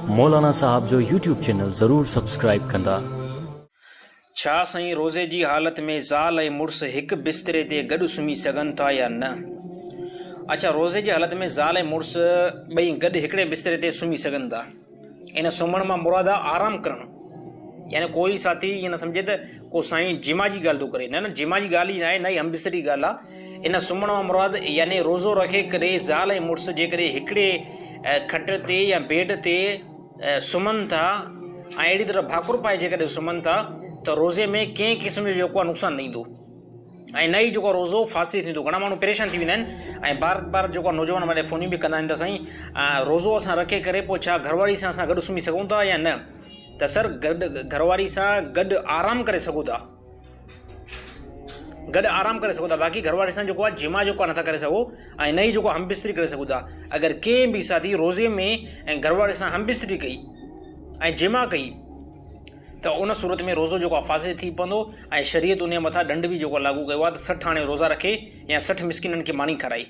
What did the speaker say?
मौलाना साहब जो YouTube channel ज़रूर subscribe कंदा। छा साईं रोज़े जी हालत में ज़ाल ऐं मुड़ुस हिकु बिस्तरे ते गॾु सुम्ही सघनि था या न? अच्छा, रोज़े जी हालत में ज़ाल ऐं मुड़ुस ॿई गॾु हिकिड़े बिस्तरे ते सुम्ही सघनि था। इन सुम्हण मां मुराद आहे आराम करणु। यानी कोई साथी ईअं न सम्झे त को साईं जिमा जी ॻाल्हि थो करे, न जिमा जी ॻाल्हि ई न आहे, न ई हमबिस्तरी ॻाल्हि आहे। इन सुम्हण मां मुराद यानी रोज़ो रखे करे ज़ाल ऐं मुड़ुस जेकॾहिं हिकिड़े खट ते या बेड ते सुम्हनि था ऐं अहिड़ी तरह भाकुर पाए जेकॾहिं सुम्हनि था त रोज़े में कंहिं क़िस्म जो जेको आहे नुक़सानु न ईंदो ऐं न ई जेको रोज़ो फासी थींदो। घणा माण्हू परेशान थी वेंदा आहिनि ऐं बार बार जेको नौजवान वारे फ़ोनियूं बि कंदा आहिनि त साईं रोज़ो असां रखे करे पोइ छा घरवारी सां असां गॾु सुम्ही सघूं था या न? त सर घरवारी सां गॾु आराम करे सघो था, गॾु आराम करे सघो था। बाक़ी घरवारी सां जेको आहे जिमा जेको आहे नथा करे सघो ऐं न ई जेको हमबिस्तरी करे सघो था। अगरि कंहिं बि साथी रोज़े में ऐं घरवारी सां हमबिस्तरी कई ऐं जिमा कई त उन सूरत में रोज़ो जेको आहे फासे थी पवंदो ऐं शरीयत उन जे मथां ॾंड बि जेको लागू कयो आहे त 60 हाणे रोज़ा रखे या 60 मिस्किननि खे मानी खाराई।